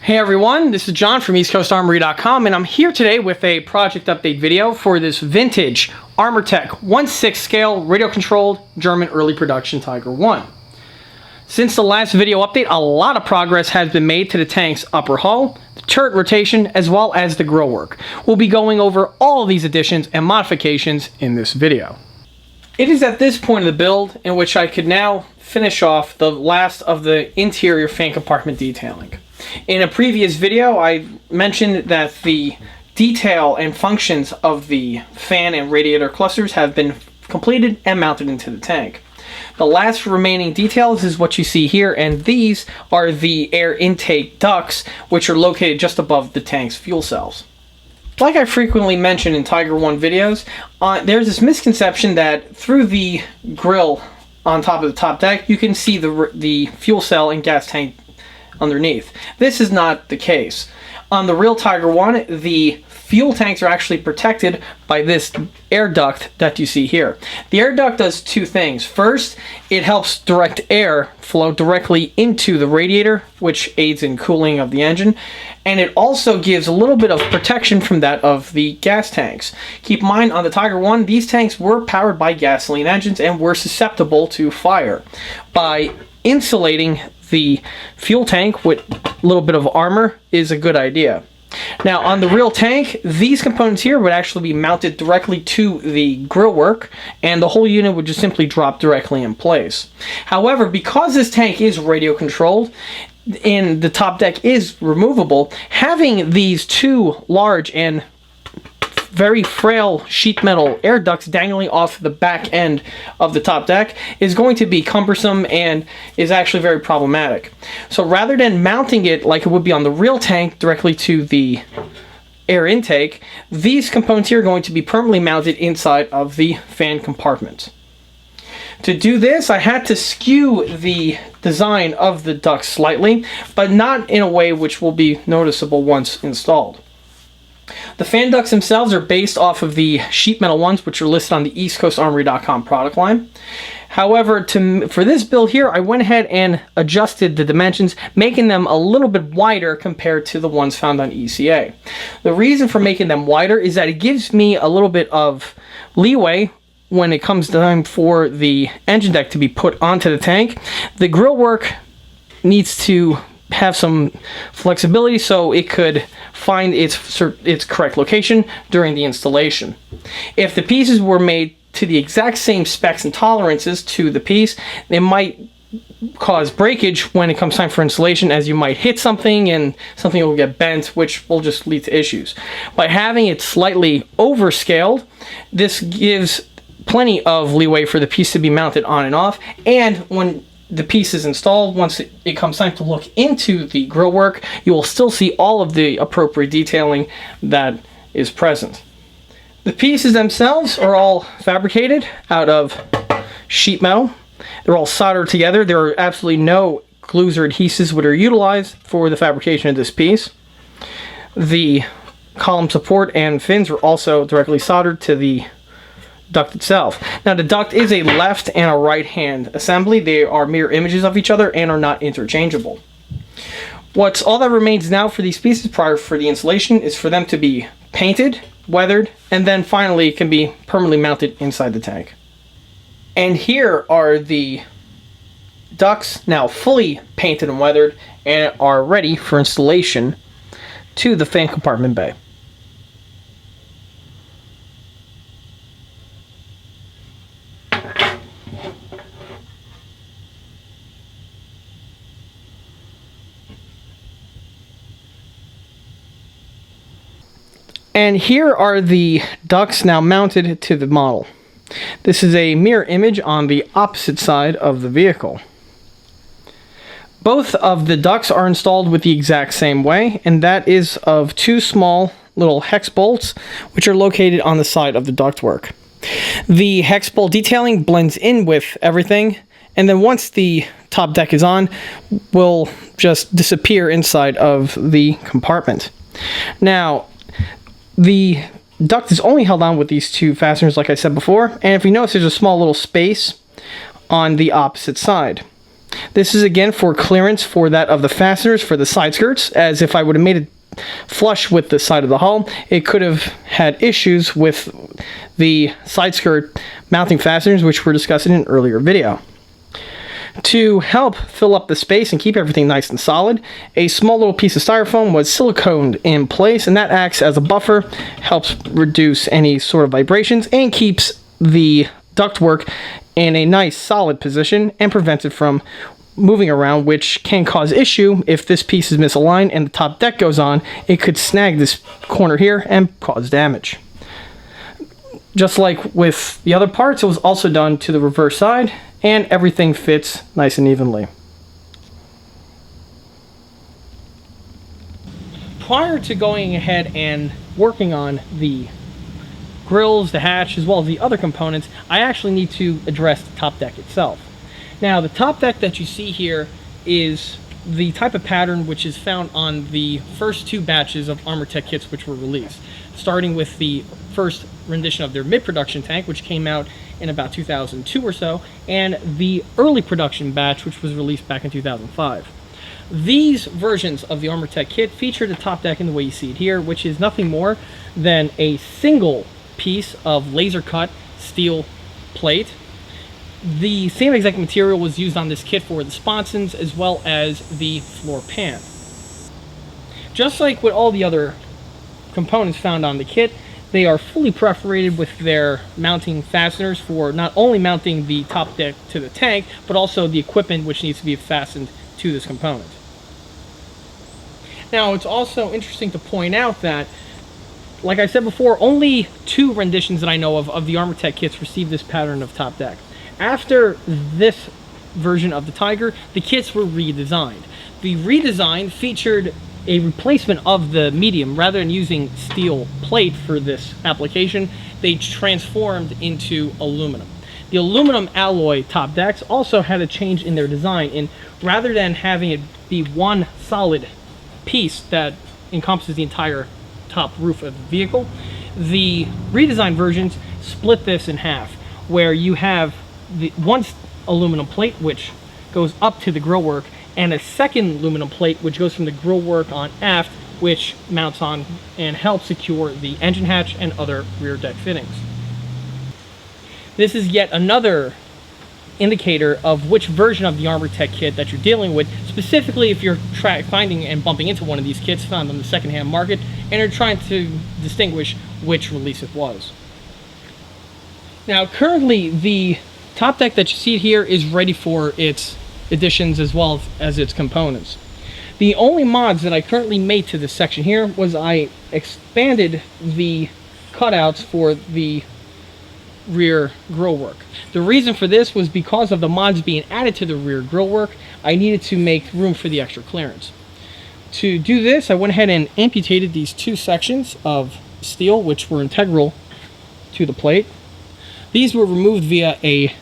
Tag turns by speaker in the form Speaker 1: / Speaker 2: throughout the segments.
Speaker 1: Hey everyone, this is John from EastCoastArmory.com, and I'm here today with a project update video for this vintage Armortek 1/6 scale radio controlled German early production Tiger 1. Since the last video update, a lot of progress has been made to the tank's upper hull, the turret rotation, as well as the grill work. We'll be going over all of these additions and modifications in this video. It is at this point of the build in which I could now finish off the last of the interior fan compartment detailing. In a previous video, I mentioned that the detail and functions of the fan and radiator clusters have been completed and mounted into the tank. The last remaining details is what you see here, and these are the air intake ducts, which are located just above the tank's fuel cells. Like I frequently mention in Tiger 1 videos, there's this misconception that through the grill on top of the top deck, you can see the fuel cell and gas tank underneath. This is not the case. On the real Tiger 1, the fuel tanks are actually protected by this air duct that you see here. The air duct does two things. First, it helps direct air flow directly into the radiator, which aids in cooling of the engine, and it also gives a little bit of protection from that of the gas tanks. Keep in mind, on the Tiger 1, these tanks were powered by gasoline engines and were susceptible to fire. By insulating the fuel tank with a little bit of armor is a good idea. Now, on the real tank, these components here would actually be mounted directly to the grill work, and the whole unit would just simply drop directly in place. However, because this tank is radio controlled and the top deck is removable, having these two large and very frail sheet metal air ducts dangling off the back end of the top deck is going to be cumbersome and is actually very problematic. So rather than mounting it like it would be on the real tank directly to the air intake, these components here are going to be permanently mounted inside of the fan compartment. To do this, I had to skew the design of the ducts slightly, but not in a way which will be noticeable once installed. The fan ducts themselves are based off of the sheet metal ones, which are listed on the EastCoastArmory.com product line. However, for this build here, I went ahead and adjusted the dimensions, making them a little bit wider compared to the ones found on ECA. The reason for making them wider is that it gives me a little bit of leeway when it comes time for the engine deck to be put onto the tank. The grill work needs to have some flexibility so it could find its correct location during the installation. If the pieces were made to the exact same specs and tolerances to the piece, they might cause breakage when it comes time for installation, as you might hit something and something will get bent, which will just lead to issues. By having it slightly overscaled, this gives plenty of leeway for the piece to be mounted on and off, and when the piece is installed, once it comes time to look into the grill work, you will still see all of the appropriate detailing that is present. The pieces themselves are all fabricated out of sheet metal. They're all soldered together. There are absolutely no glues or adhesives that are utilized for the fabrication of this piece. The column support and fins are also directly soldered to the duct itself. Now, the duct is a left and a right hand assembly. They are mirror images of each other and are not interchangeable. All that remains now for these pieces prior for the installation is for them to be painted, weathered, and then finally can be permanently mounted inside the tank. And here are the ducts now fully painted and weathered and are ready for installation to the fan compartment bay. And here are the ducts now mounted to the model. This is a mirror image on the opposite side of the vehicle. Both of the ducts are installed with the exact same way, and that is of two small little hex bolts, which are located on the side of the ductwork. The hex bolt detailing blends in with everything, and then once the top deck is on, will just disappear inside of the compartment. Now, the duct is only held on with these two fasteners, like I said before, and if you notice, there's a small little space on the opposite side. This is again for clearance for that of the fasteners for the side skirts, as if I would have made it flush with the side of the hull, it could have had issues with the side skirt mounting fasteners, which were discussed in an earlier video. To help fill up the space and keep everything nice and solid, a small little piece of styrofoam was siliconed in place, and that acts as a buffer, helps reduce any sort of vibrations, and keeps the ductwork in a nice solid position and prevents it from moving around, which can cause issue if this piece is misaligned and the top deck goes on. It could snag this corner here and cause damage. Just like with the other parts, it was also done to the reverse side, and everything fits nice and evenly. Prior to going ahead and working on the grills, the hatch, as well as the other components, I actually need to address the top deck itself. Now, the top deck that you see here is the type of pattern which is found on the first 2 batches of Armortek kits which were released, starting with the first rendition of their mid-production tank, which came out in about 2002 or so, and the early production batch, which was released back in 2005. These versions of the Armortek kit feature the top deck in the way you see it here, which is nothing more than a single piece of laser-cut steel plate. The same exact material was used on this kit for the sponsons as well as the floor pan. Just like with all the other components found on the kit, they are fully perforated with their mounting fasteners for not only mounting the top deck to the tank, but also the equipment which needs to be fastened to this component. Now, it's also interesting to point out that, like I said before, only 2 renditions that I know of the Armortek kits received this pattern of top deck. After this version of the Tiger, the kits were redesigned. The redesign featured a replacement of the medium. Rather than using steel plate for this application, they transformed into aluminum. The aluminum alloy top decks also had a change in their design, and rather than having it be one solid piece that encompasses the entire top roof of the vehicle, the redesigned versions split this in half, where you have the one aluminum plate which goes up to the grillwork, and a second aluminum plate which goes from the grillwork on aft, which mounts on and helps secure the engine hatch and other rear deck fittings. This is yet another indicator of which version of the Armortek kit that you're dealing with, specifically if you're finding and bumping into one of these kits found on the secondhand market and are trying to distinguish which release it was. Now, currently the top deck that you see here is ready for its additions as well as its components. The only mods that I currently made to this section here was I expanded the cutouts for the rear grillwork. The reason for this was because of the mods being added to the rear grillwork, I needed to make room for the extra clearance. To do this, I went ahead and amputated these 2 sections of steel which were integral to the plate. These were removed via a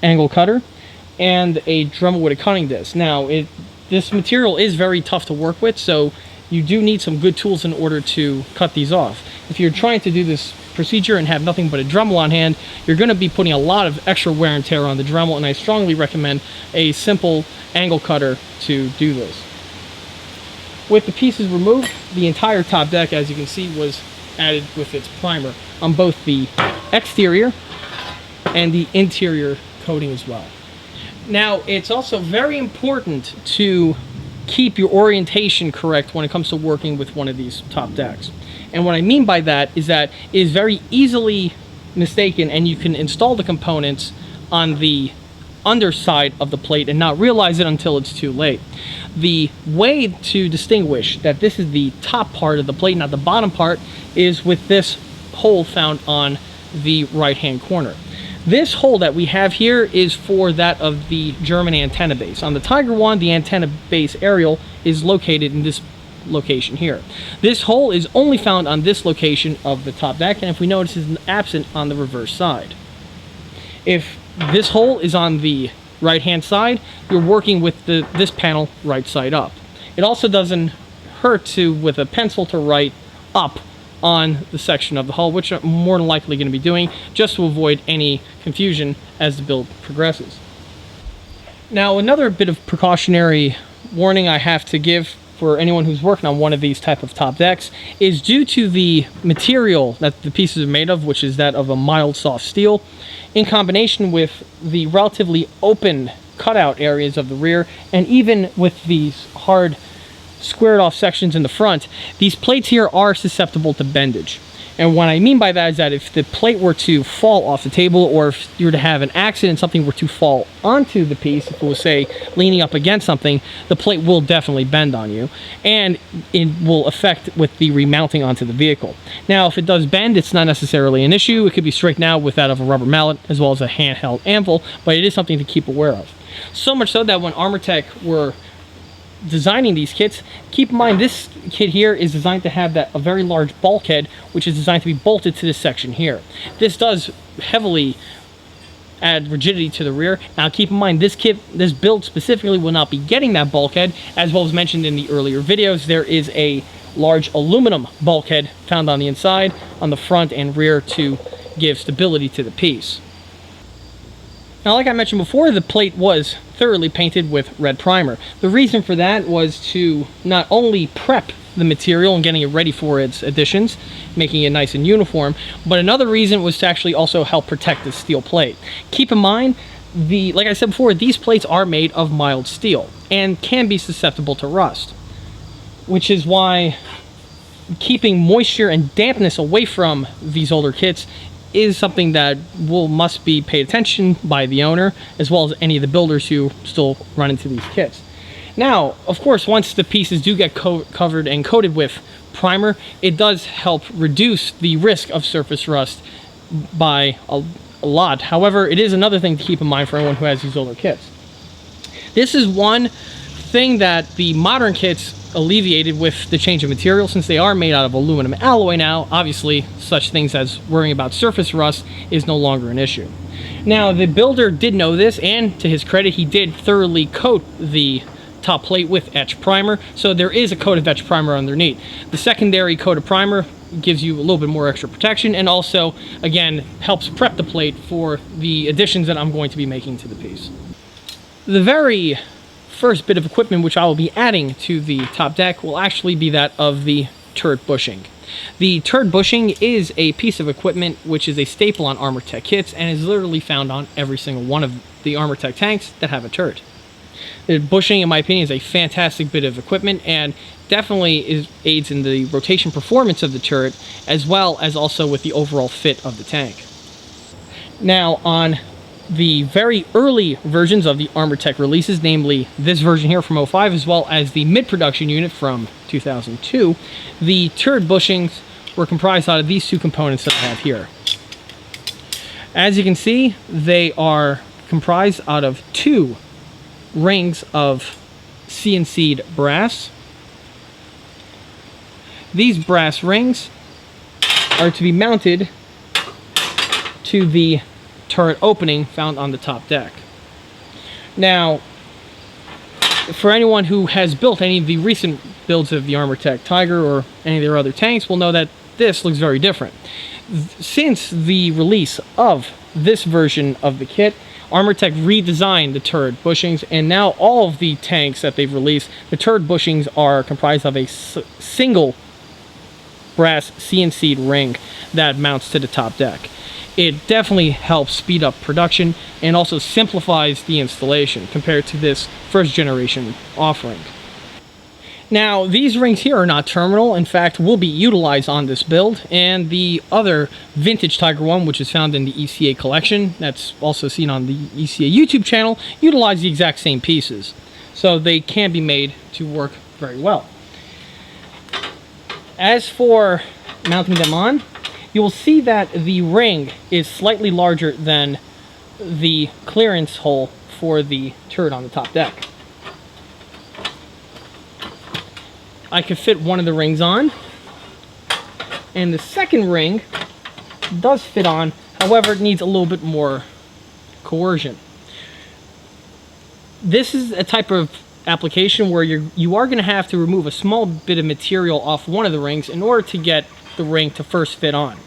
Speaker 1: angle cutter and a Dremel with a cutting disc. Now, this material is very tough to work with, so you do need some good tools in order to cut these off. If you're trying to do this procedure and have nothing but a Dremel on hand, you're going to be putting a lot of extra wear and tear on the Dremel, and I strongly recommend a simple angle cutter to do this. With the pieces removed, the entire top deck, as you can see, was added with its primer on both the exterior and the interior coating as well. Now, it's also very important to keep your orientation correct when it comes to working with one of these top decks. And what I mean by that is it is very easily mistaken, and you can install the components on the underside of the plate and not realize it until it's too late. The way to distinguish that this is the top part of the plate, not the bottom part, is with this hole found on the right-hand corner. This hole that we have here is for that of the German antenna base. On the Tiger 1, the antenna base aerial is located in this location here. This hole is only found on this location of the top deck, and if we notice, is absent on the reverse side. If this hole is on the right-hand side, you're working with this panel right side up. It also doesn't hurt to, with a pencil, to write up on the section of the hull, which I'm more than likely going to be doing, just to avoid any confusion as the build progresses. Now, another bit of precautionary warning I have to give for anyone who's working on one of these type of top decks is due to the material that the pieces are made of, which is that of a mild soft steel, in combination with the relatively open cutout areas of the rear, and even with these hard squared off sections in the front, these plates here are susceptible to bendage. And what I mean by that is that if the plate were to fall off the table, or if you were to have an accident, something were to fall onto the piece, if it was, say, leaning up against something, the plate will definitely bend on you, and it will affect with the remounting onto the vehicle. Now, if it does bend, it's not necessarily an issue. It could be straightened out with that of a rubber mallet, as well as a handheld anvil, but it is something to keep aware of. So much so that when Armortek were designing these kits, keep in mind this kit here is designed to have a very large bulkhead, which is designed to be bolted to this section here. This does heavily add rigidity to the rear. Now keep in mind this build specifically will not be getting that bulkhead. As well as mentioned in the earlier videos, there is a large aluminum bulkhead found on the inside, on the front and rear, to give stability to the piece. Now, like I mentioned before, the plate was thoroughly painted with red primer. The reason for that was to not only prep the material and getting it ready for its additions, making it nice and uniform, but another reason was to actually also help protect the steel plate. Keep in mind, like I said before, these plates are made of mild steel and can be susceptible to rust, which is why keeping moisture and dampness away from these older kits is something that must be paid attention by the owner, as well as any of the builders who still run into these kits. Now, of course, once the pieces do get covered and coated with primer, it does help reduce the risk of surface rust by a lot. However, it is another thing to keep in mind for anyone who has these older kits. This is one thing that the modern kits alleviated with the change of material. Since they are made out of aluminum alloy now, obviously such things as worrying about surface rust is no longer an issue. Now, the builder did know this, and to his credit, he did thoroughly coat the top plate with etch primer, so there is a coat of etch primer underneath. The secondary coat of primer gives you a little bit more extra protection, and also, again, helps prep the plate for the additions that I'm going to be making to the piece. The very first bit of equipment which I will be adding to the top deck will actually be that of the turret bushing. The turret bushing is a piece of equipment which is a staple on Armortek kits and is literally found on every single one of the Armortek tanks that have a turret. The bushing, in my opinion, is a fantastic bit of equipment and definitely aids in the rotation performance of the turret, as well as also with the overall fit of the tank. Now, on the very early versions of the Armortek releases, namely this version here from 05, as well as the mid-production unit from 2002, the turret bushings were comprised out of these two components that I have here. As you can see, they are comprised out of two rings of CNC'd brass. These brass rings are to be mounted to the turret opening found on the top deck. Now, for anyone who has built any of the recent builds of the Armortek Tiger or any of their other tanks will know that this looks very different. Since the release of this version of the kit, Armortek redesigned the turret bushings, and now all of the tanks that they've released, the turret bushings are comprised of a single brass CNC'd ring that mounts to the top deck. It definitely helps speed up production and also simplifies the installation compared to this first generation offering. Now, these rings here are not terminal. In fact, will be utilized on this build, and the other vintage Tiger 1, which is found in the ECA collection, that's also seen on the ECA YouTube channel, utilize the exact same pieces. So they can be made to work very well. As for mounting them on, you will see that the ring is slightly larger than the clearance hole for the turret on the top deck. I could fit one of the rings on, and the second ring does fit on, however it needs a little bit more coercion. This is a type of application where you are going to have to remove a small bit of material off one of the rings in order to get the ring to first fit on.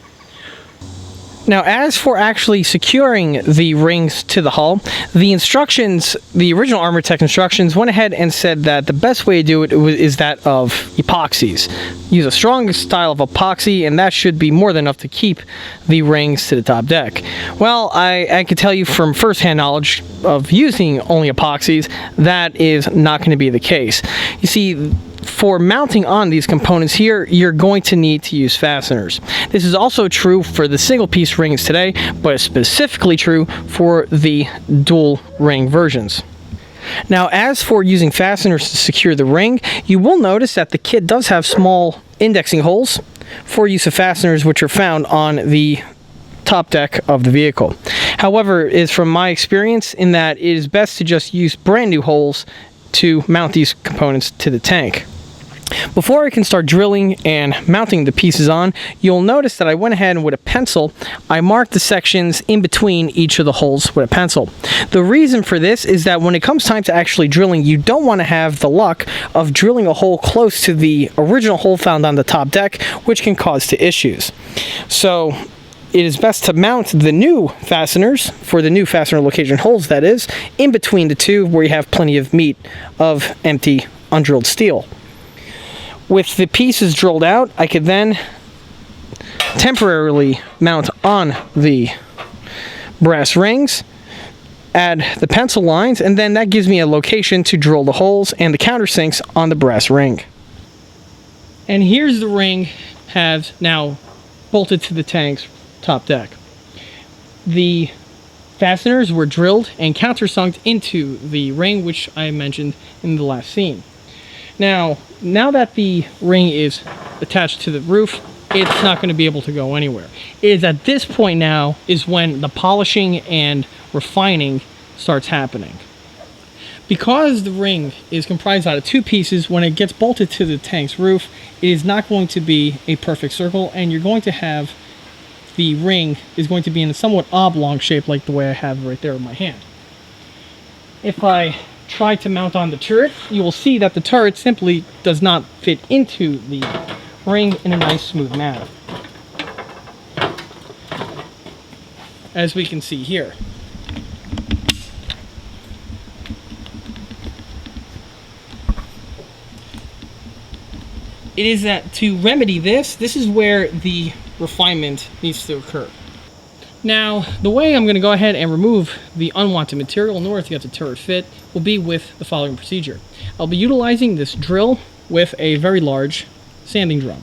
Speaker 1: Now, as for actually securing the rings to the hull, the instructions, the original Armortek instructions, went ahead and said that the best way to do it is that of epoxies. Use a strong style of epoxy, and that should be more than enough to keep the rings to the top deck. Well, I can tell you from first-hand knowledge of using only epoxies, that is not going to be the case. You see, for mounting on these components here, you're going to need to use fasteners. This is also true for the single piece rings today, but it's specifically true for the dual ring versions. Now, as for using fasteners to secure the ring, you will notice that the kit does have small indexing holes for use of fasteners, which are found on the top deck of the vehicle. However, it is from my experience in that it is best to just use brand new holes to mount these components to the tank. Before I can start drilling and mounting the pieces on, you'll notice that I went ahead and with a pencil, I marked the sections in between each of the holes with a pencil. The reason for this is that when it comes time to actually drilling, you don't want to have the luck of drilling a hole close to the original hole found on the top deck, which can cause to issues. So it is best to mount the new fasteners, for the new fastener location holes that is, in between the two where you have plenty of meat of empty undrilled steel. With the pieces drilled out, I could then temporarily mount on the brass rings, add the pencil lines, and then that gives me a location to drill the holes and the countersinks on the brass ring. And here's the ring has now bolted to the tank's top deck. The fasteners were drilled and countersunked into the ring, which I mentioned in the last scene. Now that the ring is attached to the roof, it's not going to be able to go anywhere. It is at this point now is when the polishing and refining starts happening. Because the ring is comprised out of two pieces, when it gets bolted to the tank's roof, it is not going to be a perfect circle, and you're going to have the ring is going to be in a somewhat oblong shape like the way I have right there in my hand. If I try to mount on the turret, you will see that the turret simply does not fit into the ring in a nice smooth manner, as we can see here. It is that to remedy this is where the refinement needs to occur. Now, the way I'm going to go ahead and remove the unwanted material in order to get the turret fit will be with the following procedure. I'll be utilizing this drill with a very large sanding drum.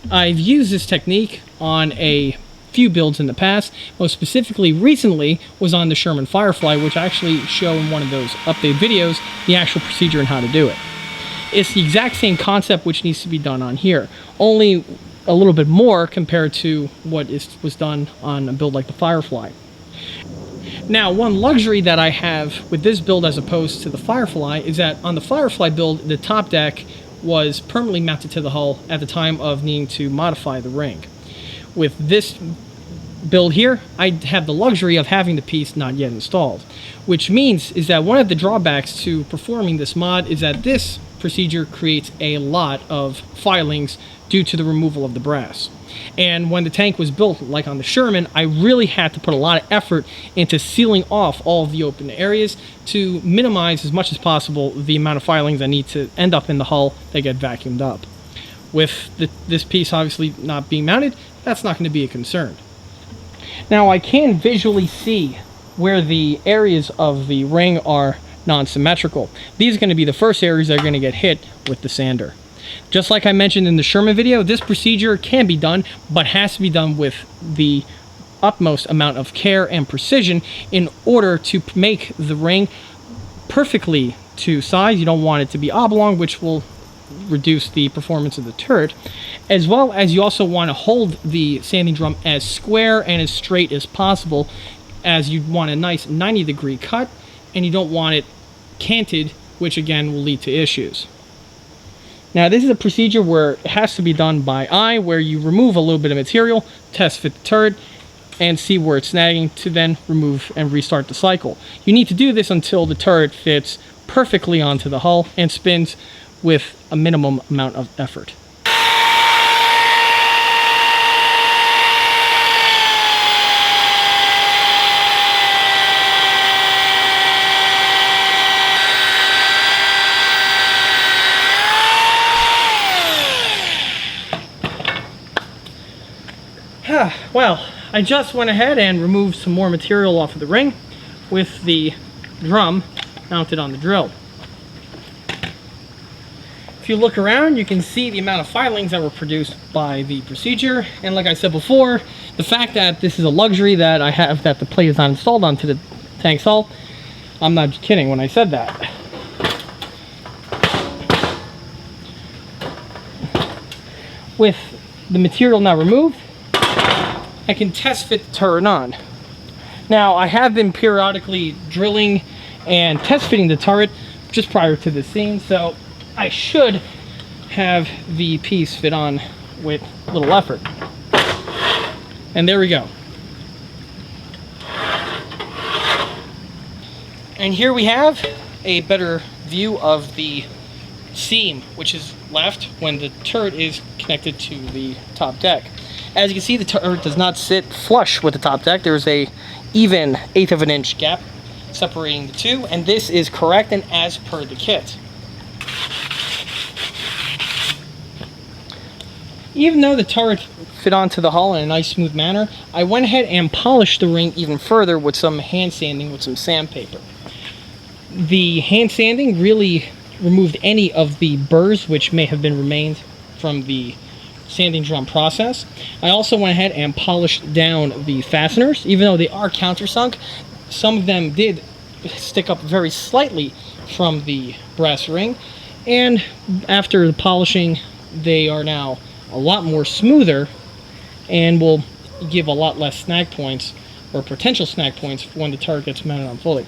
Speaker 1: I've used this technique on a few builds in the past. Most specifically, recently, was on the Sherman Firefly, which I actually show in one of those update videos the actual procedure and how to do it. It's the exact same concept which needs to be done on here, only a little bit more compared to what was done on a build like the Firefly. Now, one luxury that I have with this build as opposed to the Firefly is that on the Firefly build, the top deck was permanently mounted to the hull at the time of needing to modify the ring. With this build here, I have the luxury of having the piece not yet installed, which means is that one of the drawbacks to performing this mod is that this procedure creates a lot of filings due to the removal of the brass. And when the tank was built, like on the Sherman, I really had to put a lot of effort into sealing off all of the open areas to minimize as much as possible the amount of filings that need to end up in the hull that get vacuumed up. With this piece obviously not being mounted, that's not going to be a concern. Now, I can visually see where the areas of the ring are non-symmetrical. These are going to be the first areas that are going to get hit with the sander. Just like I mentioned in the Sherman video, this procedure can be done, but has to be done with the utmost amount of care and precision in order to make the ring perfectly to size. You don't want it to be oblong, which will reduce the performance of the turret, as well as you also want to hold the sanding drum as square and as straight as possible, as you want a nice 90-degree cut, and you don't want it canted, which again will lead to issues. Now, this is a procedure where it has to be done by eye, where you remove a little bit of material, test fit the turret, and see where it's snagging to then remove and restart the cycle. You need to do this until the turret fits perfectly onto the hull and spins with a minimum amount of effort. Well, I just went ahead and removed some more material off of the ring with the drum mounted on the drill. If you look around, you can see the amount of filings that were produced by the procedure. And like I said before, the fact that this is a luxury that I have, that the plate is not installed onto the tank hull, I'm not kidding when I said that. With the material now removed, I can test fit the turret on. Now, I have been periodically drilling and test fitting the turret just prior to this scene, so I should have the piece fit on with little effort. And there we go. And here we have a better view of the seam which is left when the turret is connected to the top deck. As you can see, the turret does not sit flush with the top deck. There's a even 1/8 of an inch gap separating the two, and this is correct and as per the kit. Even though the turret fit onto the hull in a nice smooth manner, I went ahead and polished the ring even further with some hand sanding with some sandpaper. The hand sanding really removed any of the burrs which may have been remained from the sanding drum process. I also went ahead and polished down the fasteners. Even though they are countersunk, some of them did stick up very slightly from the brass ring, and after the polishing they are now a lot more smoother and will give a lot less snag points or potential snag points when the turret gets mounted on fully.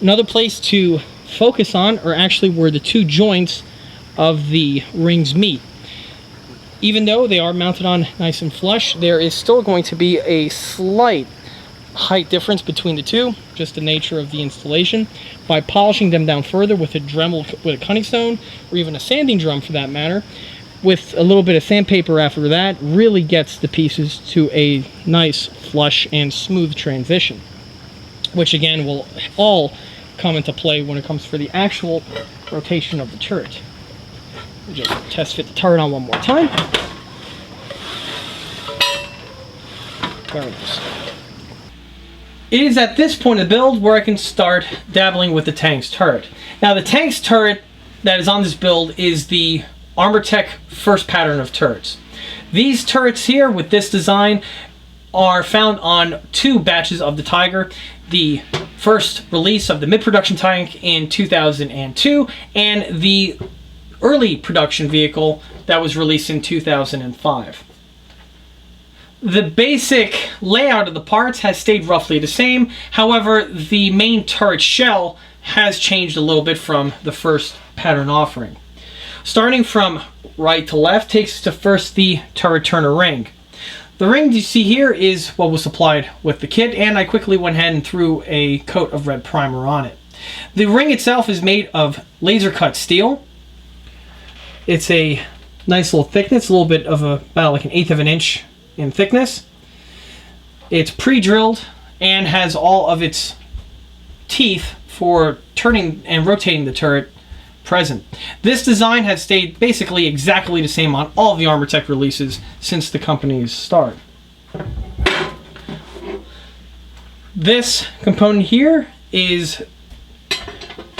Speaker 1: Another place to focus on are actually where the two joints of the rings meet. Even though they are mounted on nice and flush, there is still going to be a slight height difference between the two, just the nature of the installation. By polishing them down further with a Dremel, with a cutting stone, or even a sanding drum for that matter, with a little bit of sandpaper after that, really gets the pieces to a nice flush and smooth transition, which again will all come into play when it comes for the actual rotation of the turret. We'll just test fit the turret on one more time. Very nice. It is at this point of the build where I can start dabbling with the tank's turret. Now, the tank's turret that is on this build is the Armortek first pattern of turrets. These turrets here with this design are found on 2 batches of the Tiger. The first release of the mid-production tank in 2002 and the early production vehicle that was released in 2005. The basic layout of the parts has stayed roughly the same. However, the main turret shell has changed a little bit from the first pattern offering. Starting from right to left takes us to first the turret turner ring. The ring you see here is what was supplied with the kit, and I quickly went ahead and threw a coat of red primer on it. The ring itself is made of laser cut steel. It's a nice little thickness, a little bit of about like an 1/8 of an inch in thickness. It's pre-drilled and has all of its teeth for turning and rotating the turret present. This design has stayed basically exactly the same on all of the Armortek releases since the company's start. This component here is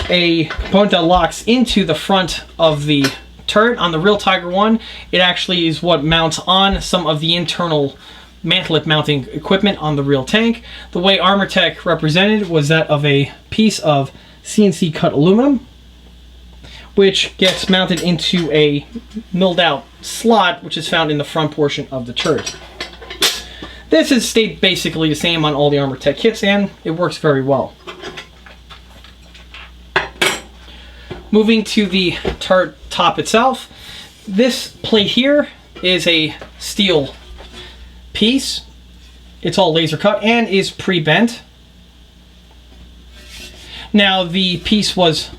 Speaker 1: a component that locks into the front of the turret. On the real Tiger 1, it actually is what mounts on some of the internal mantlet mounting equipment on the real tank. The way Armortek represented was that of a piece of CNC cut aluminum, which gets mounted into a milled out slot which is found in the front portion of the turret. This has stayed basically the same on all the Armortek kits, and it works very well. Moving to the turret top itself, this plate here is a steel piece. It's all laser cut and is pre-bent. Now, the piece was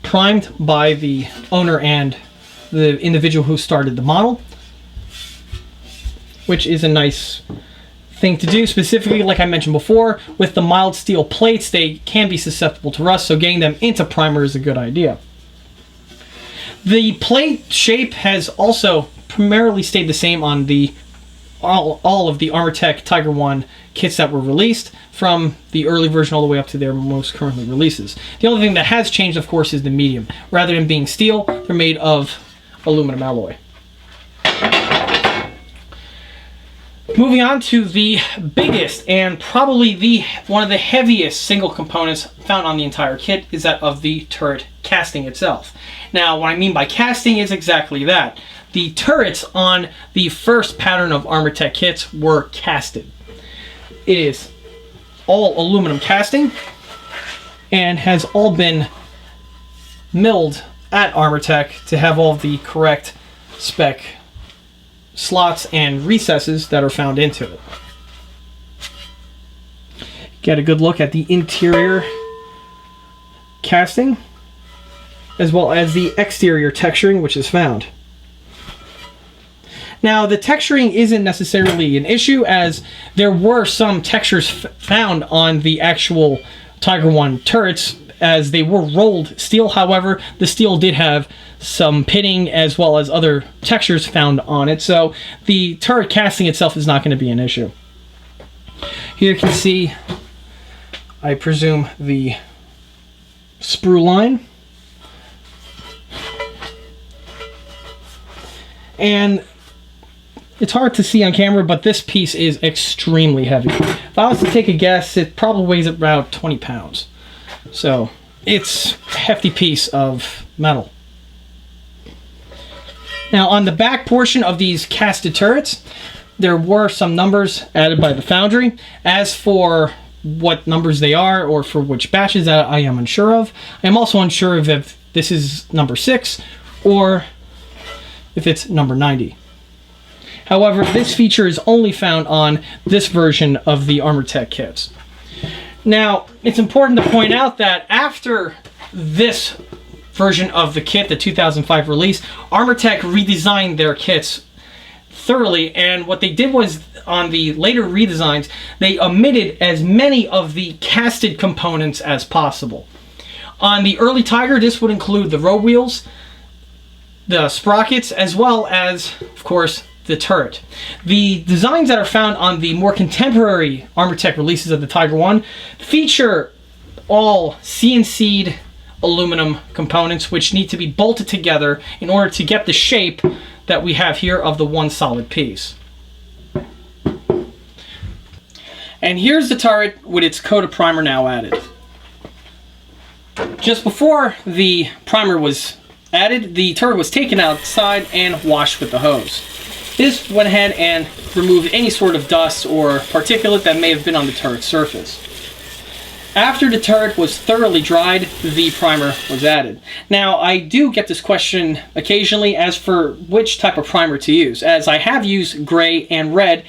Speaker 1: primed by the owner and the individual who started the model, which is a nice thing to do. Specifically, like I mentioned before, with the mild steel plates, they can be susceptible to rust, so getting them into primer is a good idea. The plate shape has also primarily stayed the same on the all of the Armortek Tiger 1 kits that were released from the early version all the way up to their most currently releases. The only thing that has changed, of course, is the medium. Rather than being steel, they're made of aluminum alloy. Moving on to the biggest and probably one of the heaviest single components found on the entire kit is that of the turret casting itself. Now, what I mean by casting is exactly that. The turrets on the first pattern of Armortek kits were casted. It is all aluminum casting and has all been milled at Armortek to have all the correct spec slots and recesses that are found into it. Get a good look at the interior casting as well as the exterior texturing which is found. Now, the texturing isn't necessarily an issue, as there were some textures found on the actual Tiger 1 turrets, as they were rolled steel. However, the steel did have some pitting as well as other textures found on it, so the turret casting itself is not going to be an issue. Here you can see, I presume, the sprue line. And it's hard to see on camera, but this piece is extremely heavy. If I was to take a guess, it probably weighs about 20 pounds. So it's a hefty piece of metal. Now, on the back portion of these casted turrets, there were some numbers added by the foundry. As for what numbers they are or for which batches, that I am unsure of. I am also unsure of if this is number 6 or if it's number 90. However, this feature is only found on this version of the Armortek kits. Now, it's important to point out that after this version of the kit, the 2005 release, Armortek redesigned their kits thoroughly, and what they did was, on the later redesigns, they omitted as many of the casted components as possible. On the early Tiger, this would include the road wheels, the sprockets, as well as, of course, the turret. The designs that are found on the more contemporary Armortek releases of the Tiger 1 feature all CNC'd aluminum components which need to be bolted together in order to get the shape that we have here of the one solid piece. And here's the turret with its coat of primer now added. Just before the primer was added, the turret was taken outside and washed with the hose. This went ahead and removed any sort of dust or particulate that may have been on the turret's surface. After the turret was thoroughly dried, the primer was added. Now, I do get this question occasionally as for which type of primer to use, as I have used gray and red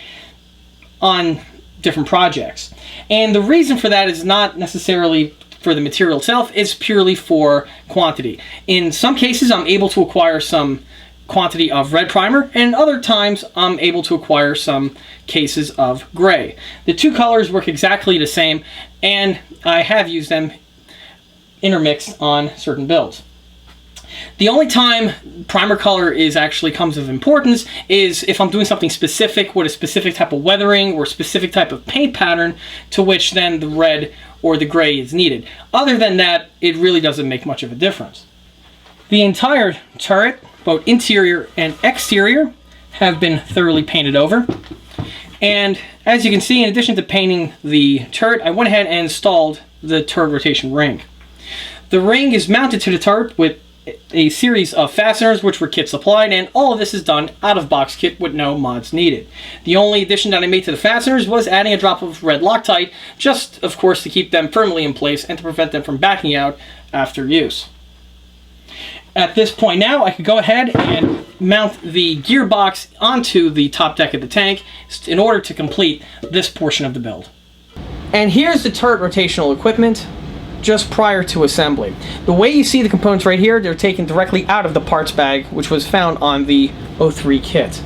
Speaker 1: on different projects. And the reason for that is not necessarily for the material itself, it's purely for quantity. In some cases, I'm able to acquire some quantity of red primer, and other times I'm able to acquire some cases of gray. The two colors work exactly the same, and I have used them intermixed on certain builds. The only time primer color comes of importance is if I'm doing something specific with a specific type of weathering or specific type of paint pattern, to which then the red or the gray is needed. Other than that, it really doesn't make much of a difference. The entire turret, both interior and exterior, have been thoroughly painted over. And as you can see, in addition to painting the turret, I went ahead and installed the turret rotation ring. The ring is mounted to the turret with a series of fasteners which were kit supplied, and all of this is done out of box kit with no mods needed. The only addition that I made to the fasteners was adding a drop of red Loctite, just of course to keep them firmly in place and to prevent them from backing out after use. At this point now, I could go ahead and mount the gearbox onto the top deck of the tank in order to complete this portion of the build. And here's the turret rotational equipment just prior to assembly. The way you see the components right here, they're taken directly out of the parts bag, which was found on the 03 kit.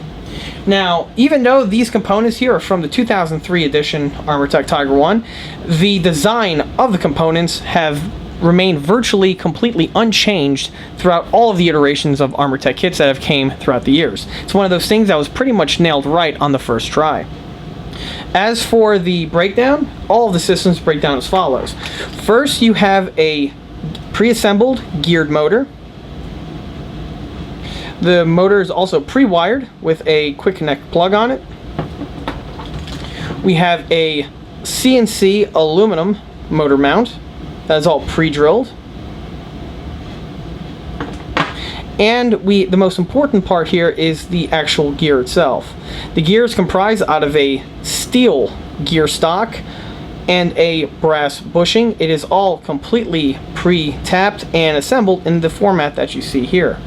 Speaker 1: Now, even though these components here are from the 2003 edition Armortek Tiger 1, the design of the components have remained virtually completely unchanged throughout all of the iterations of Armortek kits that have came throughout the years. It's one of those things that was pretty much nailed right on the first try. As for the breakdown, all of the systems break down as follows. First, you have a pre-assembled geared motor. The motor is also pre-wired with a quick connect plug on it. We have a CNC aluminum motor mount that is all pre-drilled. And the most important part here is the actual gear itself. The gear is comprised out of a steel gear stock and a brass bushing. It is all completely pre-tapped and assembled in the format that you see here.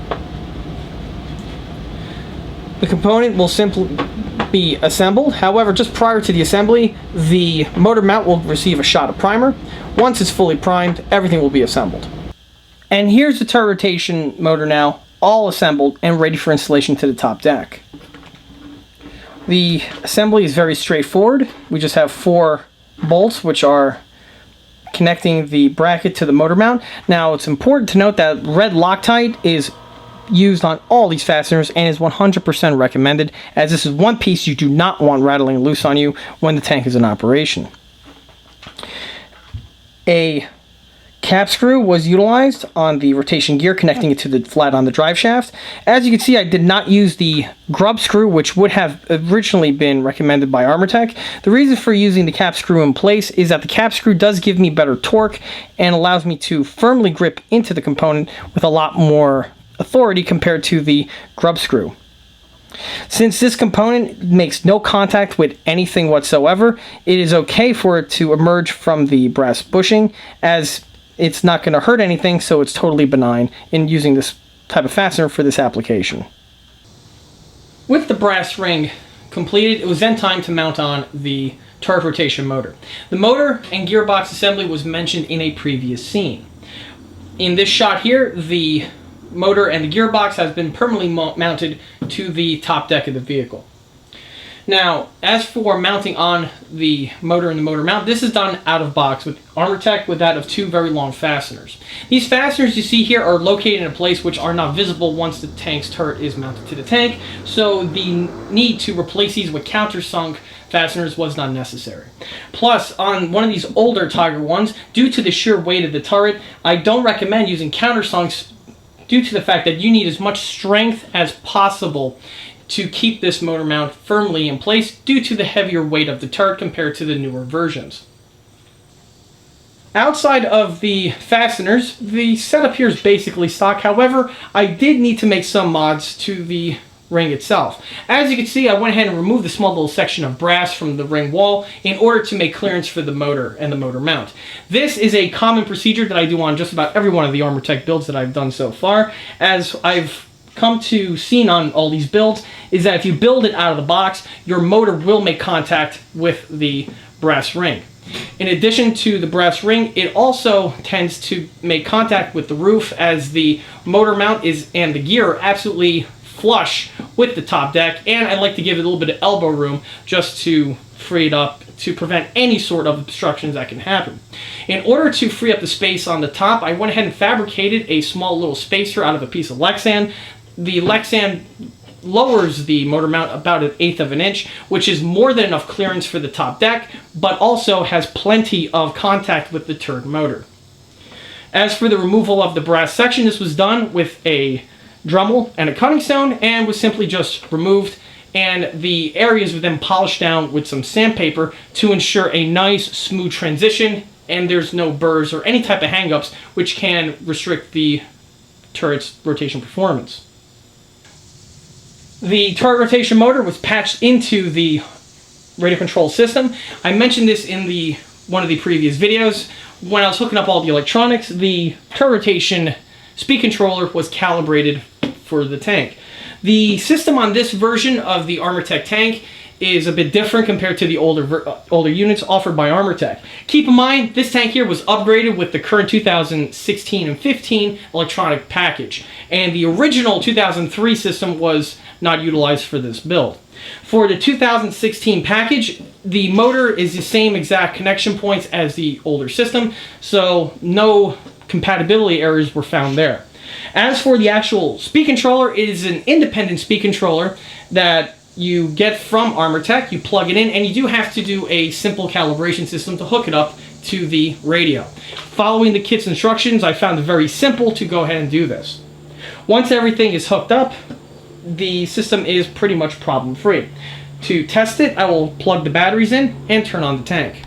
Speaker 1: The component will simply be assembled. However, just prior to the assembly, the motor mount will receive a shot of primer. Once it's fully primed, everything will be assembled. And here's the turret rotation motor now, all assembled and ready for installation to the top deck. The assembly is very straightforward. We just have 4 bolts which are connecting the bracket to the motor mount. Now it's important to note that red Loctite is used on all these fasteners and is 100% recommended, as this is one piece you do not want rattling loose on you when the tank is in operation. A cap screw was utilized on the rotation gear, connecting it to the flat on the drive shaft. As you can see, I did not use the grub screw, which would have originally been recommended by Armortek. The reason for using the cap screw in place is that the cap screw does give me better torque and allows me to firmly grip into the component with a lot more authority compared to the grub screw. Since this component makes no contact with anything whatsoever, it is okay for it to emerge from the brass bushing, as it's not going to hurt anything, so it's totally benign in using this type of fastener for this application. With the brass ring completed, it was then time to mount on the turret rotation motor. The motor and gearbox assembly was mentioned in a previous scene. In this shot here, the motor and the gearbox has been permanently mounted to the top deck of the vehicle. Now, as for mounting on the motor and the motor mount, this is done out of box with Armortek with that of 2 very long fasteners. These fasteners you see here are located in a place which are not visible once the tank's turret is mounted to the tank, so the need to replace these with countersunk fasteners was not necessary. Plus, on one of these older Tiger ones, due to the sheer weight of the turret, I don't recommend using countersunks due to the fact that you need as much strength as possible to keep this motor mount firmly in place due to the heavier weight of the turret compared to the newer versions. Outside of the fasteners, the setup here is basically stock. However, I did need to make some mods to the ring itself. As you can see, I went ahead and removed the small little section of brass from the ring wall in order to make clearance for the motor and the motor mount. This is a common procedure that I do on just about every one of the Armortek builds that I've done so far. As I've come to see on all these builds, is that if you build it out of the box, your motor will make contact with the brass ring. In addition to the brass ring, it also tends to make contact with the roof, as the motor mount and the gear are absolutely flush with the top deck, and I like to give it a little bit of elbow room just to free it up to prevent any sort of obstructions that can happen. In order to free up the space on the top, I went ahead and fabricated a small little spacer out of a piece of Lexan. The Lexan lowers the motor mount about 1/8 of an inch, which is more than enough clearance for the top deck, but also has plenty of contact with the turret motor. As for the removal of the brass section, this was done with a Dremel and a cutting stone, and was simply just removed, and the areas were then polished down with some sandpaper to ensure a nice smooth transition, and there's no burrs or any type of hang-ups which can restrict the turret's rotation performance. The turret rotation motor was patched into the radio control system. I mentioned this in one of the previous videos. When I was hooking up all the electronics, the turret rotation speed controller was calibrated for the tank. The system on this version of the Armortek tank is a bit different compared to the older units offered by Armortek. Keep in mind, this tank here was upgraded with the current 2016 and 15 electronic package, and the original 2003 system was not utilized for this build. For the 2016 package, the motor is the same exact connection points as the older system, so no compatibility errors were found there. As for the actual speed controller, it is an independent speed controller that you get from Armortek. You plug it in, and you do have to do a simple calibration system to hook it up to the radio. Following the kit's instructions, I found it very simple to go ahead and do this. Once everything is hooked up, the system is pretty much problem-free. To test it, I will plug the batteries in and turn on the tank.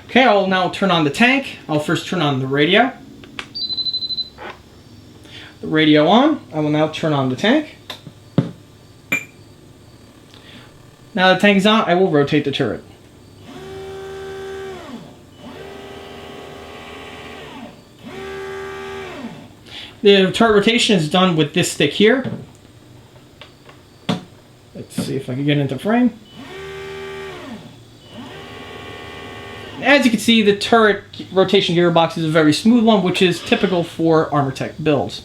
Speaker 1: Okay, I will now turn on the tank. I'll first turn on the radio. The radio on. I will now turn on the tank. Now the tank is on, I will rotate the turret. The turret rotation is done with this stick here. Let's see if I can get into frame. As you can see, the turret rotation gearbox is a very smooth one, which is typical for Armortek builds.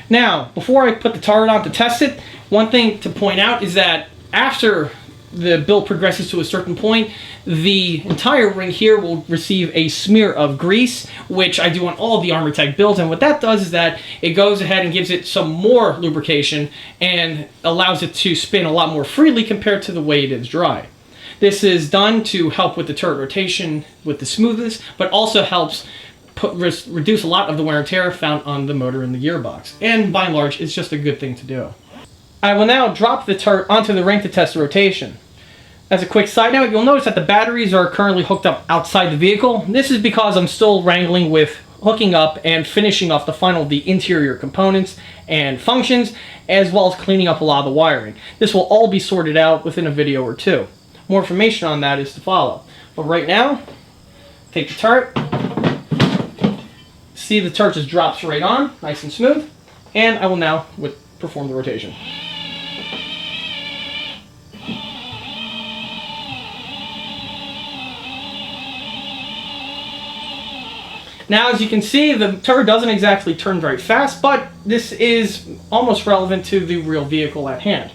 Speaker 1: Now, before I put the turret on to test it, one thing to point out is that after the build progresses to a certain point, the entire ring here will receive a smear of grease, which I do on all of the Armortek builds, and what that does is that it goes ahead and gives it some more lubrication and allows it to spin a lot more freely compared to the way it is dry. This is done to help with the turret rotation with the smoothness, but also helps reduce a lot of the wear and tear found on the motor and the gearbox. And by and large, it's just a good thing to do. I will now drop the turret onto the ring to test the rotation. As a quick side note, you'll notice that the batteries are currently hooked up outside the vehicle. This is because I'm still wrangling with hooking up and finishing off the final of the interior components and functions, as well as cleaning up a lot of the wiring. This will all be sorted out within a video or two. More information on that is to follow. But right now, take the turret. See, the turret just drops right on, nice and smooth. And I will now perform the rotation. Now, as you can see, the turret doesn't exactly turn very fast, but this is almost relevant to the real vehicle at hand.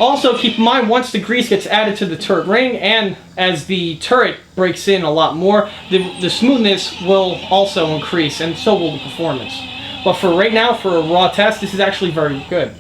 Speaker 1: Also, keep in mind, once the grease gets added to the turret ring, and as the turret breaks in a lot more, the smoothness will also increase, and so will the performance. But for right now, for a raw test, this is actually very good.